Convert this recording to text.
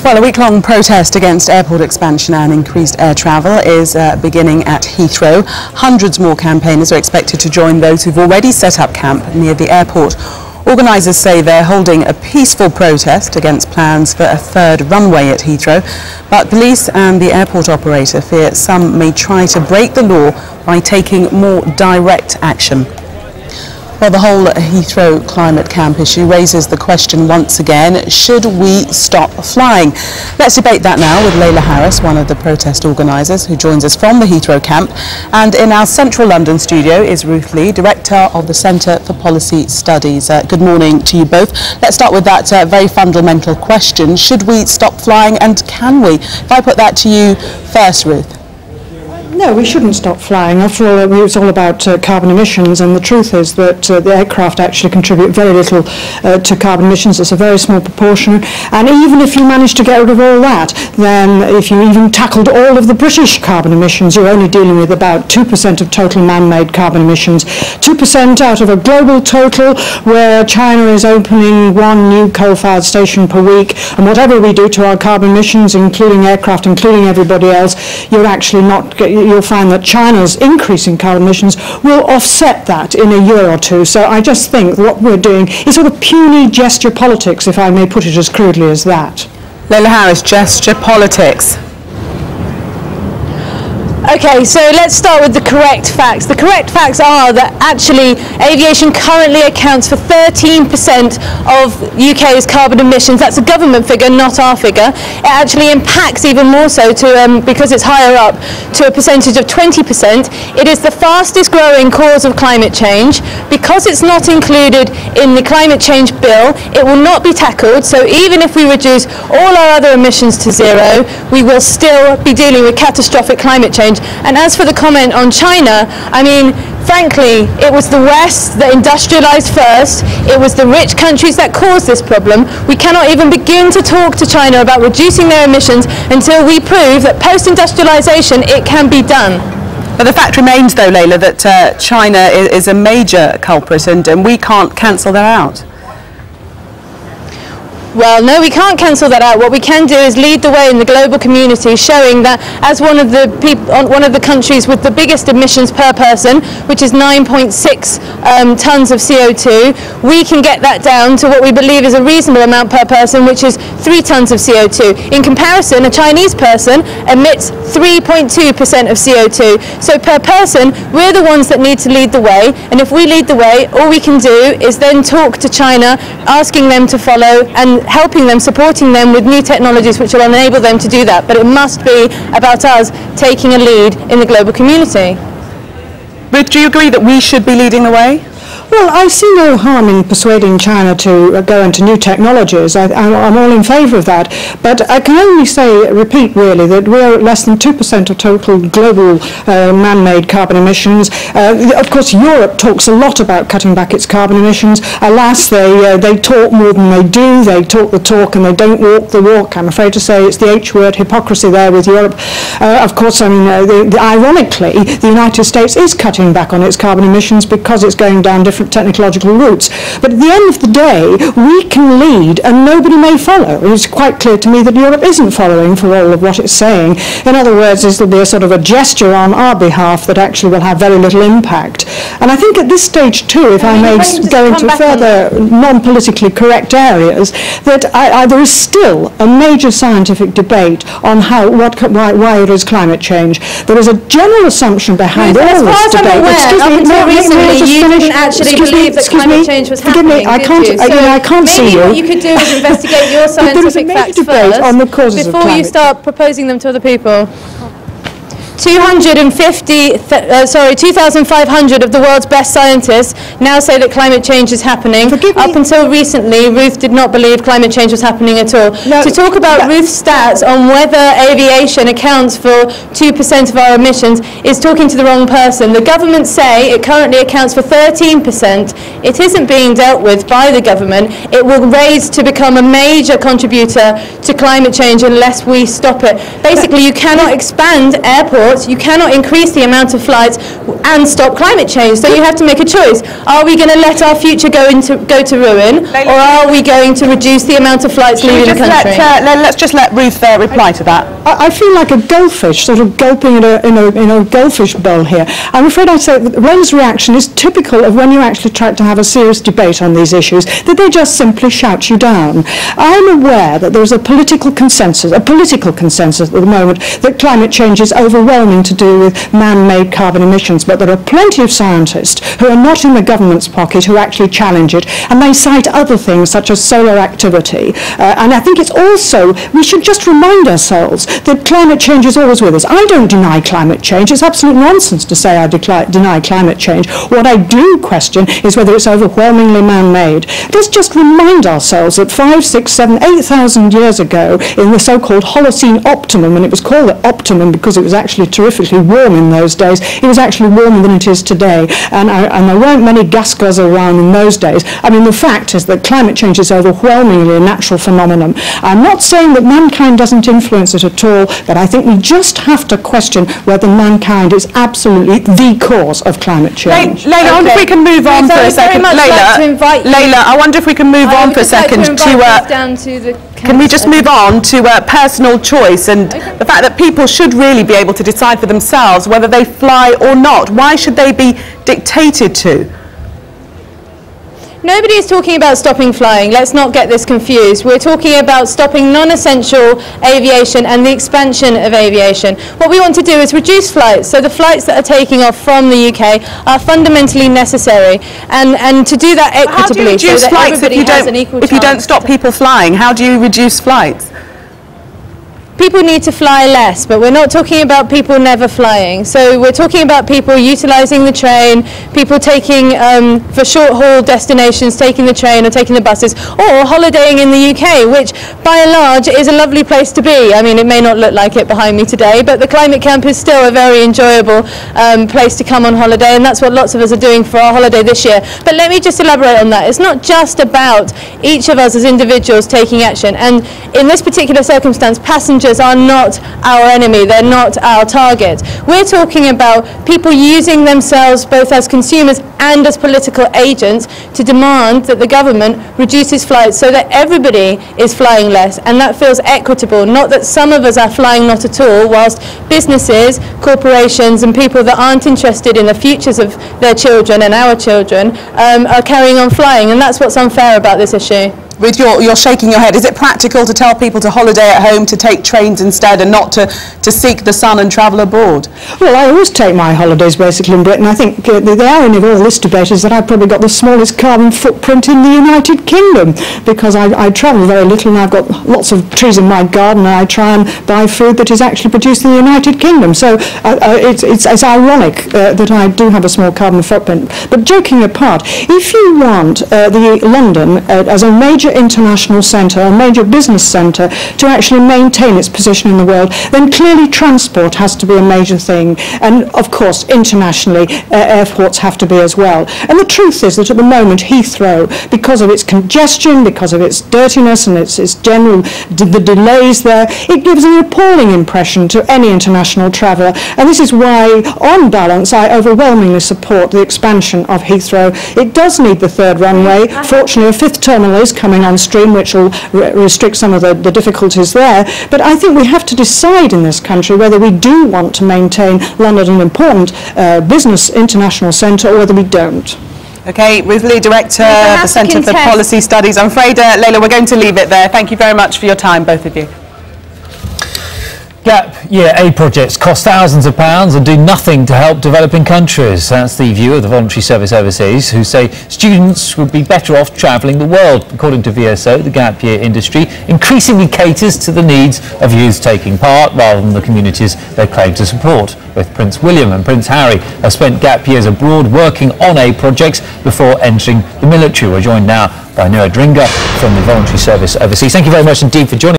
Well, a week-long protest against airport expansion and increased air travel is beginning at Heathrow. Hundreds more campaigners are expected to join those who've already set up camp near the airport. Organisers say they're holding a peaceful protest against plans for a third runway at Heathrow, but police and the airport operator fear some may try to break the law by taking more direct action. Well, the whole Heathrow climate camp issue raises the question once again, should we stop flying? Let's debate that now with Leila, one of the protest organisers, who joins us from the Heathrow camp. And in our central London studio is Ruth Lee, Director of the Centre for Policy Studies. Good morning to you both. Let's start with that very fundamental question. Should we stop flying, and can we? If I put that to you first, Ruth. No, we shouldn't stop flying. After all, it's all about carbon emissions, and the truth is that the aircraft actually contribute very little to carbon emissions. It's a very small proportion, and even if you manage to get rid of all that, then if you even tackled all of the British carbon emissions, you're only dealing with about 2% of total man-made carbon emissions. 2% out of a global total where China is opening one new coal-fired station per week, and whatever we do to our carbon emissions, including aircraft, including everybody else, you're actually not you'll find that China's increase in carbon emissions will offset that in a year or two. So I just think what we're doing is sort of puny gesture politics, if I may put it as crudely as that. Leila, gesture politics. Okay, so let's start with the correct facts. The correct facts are that actually aviation currently accounts for 13% of UK's carbon emissions. That's a government figure, not our figure. It actually impacts even more so because it's higher up, to a percentage of 20%. It is the fastest growing cause of climate change. Because it's not included in the climate change bill, it will not be tackled. So even if we reduce all our other emissions to zero, we will still be dealing with catastrophic climate change. And as for the comment on China, I mean, frankly, it was the West that industrialized first. It was the rich countries that caused this problem. We cannot even begin to talk to China about reducing their emissions until we prove that post-industrialization it can be done. But the fact remains, though, Leila, that China is a major culprit, and we can't cancel that out. Well, no, we can't cancel that out. What we can do is lead the way in the global community, showing that as one of the countries with the biggest emissions per person, which is 9.6 tons of CO2, we can get that down to what we believe is a reasonable amount per person, which is 3 tons of CO2. In comparison, a Chinese person emits 3.2% of CO2. So per person, we're the ones that need to lead the way. And if we lead the way, all we can do is then talk to China, asking them to follow and helping them, supporting them with new technologies which will enable them to do that. But it must be about us taking a lead in the global community. Ruth, do you agree that we should be leading the way? Well, I see no harm in persuading China to go into new technologies. I'm all in favour of that. But I can only repeat really, that we're at less than 2% of total global man-made carbon emissions. Of course, Europe talks a lot about cutting back its carbon emissions. Alas, they talk more than they do. They talk the talk and they don't walk the walk. I'm afraid to say it's the H word, hypocrisy, there with Europe. Of course, I mean, ironically, the United States is cutting back on its carbon emissions because it's going down different technological routes. But at the end of the day, we can lead and nobody may follow. It's quite clear to me that Europe isn't following for all of what it's saying. In other words, this will be a sort of a gesture on our behalf that actually will have very little impact. And I think at this stage too, if I may go into further non-politically correct areas, that there is still a major scientific debate on why it is climate change. There is a general assumption behind all this debate. Until recently, you didn't actually believe that climate change was happening, I can't see you. Maybe what you could do is investigate your scientific facts first on the causes before you start proposing them to other people. 2,500 of the world's best scientists now say that climate change is happening. Up until recently, Ruth did not believe climate change was happening at all. No, to talk about Ruth's stats on whether aviation accounts for 2% of our emissions is talking to the wrong person. The government say it currently accounts for 13%. It isn't being dealt with by the government. It will raise to become a major contributor to climate change unless we stop it. Basically, you cannot expand airports airports, you cannot increase the amount of flights and stop climate change. So you have to make a choice. Are we going to let our future go to ruin, or are we going to reduce the amount of flights leaving the country? Let's just let Ruth reply to that. I feel like a goldfish sort of gulping in a goldfish bowl here. I'm afraid I'd say that Leila's reaction is typical of when you actually try to have a serious debate on these issues, that they just simply shout you down. I'm aware that there is a political consensus at the moment that climate change is overwhelming to do with man-made carbon emissions, but there are plenty of scientists who are not in the government's pocket who actually challenge it, and they cite other things such as solar activity. And I think it's also, we should just remind ourselves that climate change is always with us. I don't deny climate change. It's absolute nonsense to say I deny climate change. What I do question is whether it's overwhelmingly man-made. Let's just remind ourselves that 5, 6, 7, 8,000 years ago, in the so-called Holocene optimum, and it was called the optimum because it was actually terrifically warm in those days, it was actually warmer than it is today, and there weren't many gas guzzlers around in those days. I mean, the fact is that climate change is overwhelmingly a natural phenomenon. I'm not saying that mankind doesn't influence it at all, but I think we just have to question whether mankind is absolutely the cause of climate change. Leila, I wonder if we can move on for a second. Leila, I wonder if we can move on for a second can we just move on to personal choice and the fact that people should really be able to decide for themselves whether they fly or not? Why should they be dictated to? Nobody is talking about stopping flying. Let's not get this confused. We're talking about stopping non-essential aviation and the expansion of aviation. What we want to do is reduce flights. So the flights that are taking off from the UK are fundamentally necessary, and to do that equitably. How do you reduce flights if you don't stop people flying? How do you reduce flights? People need to fly less, but we're not talking about people never flying. So we're talking about people utilising the train, people taking, for short-haul destinations, taking the train or taking the buses, or holidaying in the UK, which by and large is a lovely place to be. I mean, it may not look like it behind me today, but the climate camp is still a very enjoyable place to come on holiday, and that's what lots of us are doing for our holiday this year. But let me just elaborate on that. It's not just about each of us as individuals taking action, and in this particular circumstance, passengers are not our enemy, they're not our target. We're talking about people using themselves both as consumers and as political agents to demand that the government reduces flights so that everybody is flying less, and that feels equitable, not that some of us are flying not at all, whilst businesses, corporations and people that aren't interested in the futures of their children and our children are carrying on flying, and that's what's unfair about this issue. Ruth, you're shaking your head. Is it practical to tell people to holiday at home, to take trains instead and not to seek the sun and travel abroad? Well, I always take my holidays basically in Britain. I think the irony of all this debate is that I've probably got the smallest carbon footprint in the United Kingdom because I travel very little and I've got lots of trees in my garden and I try and buy food that is actually produced in the United Kingdom. So it's ironic that I do have a small carbon footprint. But joking apart, if you want London as a major international centre, a major business centre, to actually maintain its position in the world, then clearly transport has to be a major thing. And of course, internationally, airports have to be as well. And the truth is that at the moment, Heathrow, because of its congestion, because of its dirtiness and its general, the delays there, it gives an appalling impression to any international traveller. And this is why, on balance, I overwhelmingly support the expansion of Heathrow. It does need the third runway. Fortunately, a fifth terminal is coming on stream, which will restrict some of the difficulties there. But I think we have to decide in this country whether we do want to maintain London an important business international centre or whether we don't. Okay, Ruth Lee, Director of the Centre for Policy Studies. I'm afraid, Leila, we're going to leave it there. Thank you very much for your time, both of you. Gap year aid projects cost thousands of pounds and do nothing to help developing countries. That's the view of the Voluntary Service Overseas, who say students would be better off travelling the world. According to VSO, the gap year industry increasingly caters to the needs of youths taking part rather than the communities they claim to support. Both Prince William and Prince Harry have spent gap years abroad working on aid projects before entering the military. We're joined now by Noah Dringa from the Voluntary Service Overseas. Thank you very much indeed for joining us.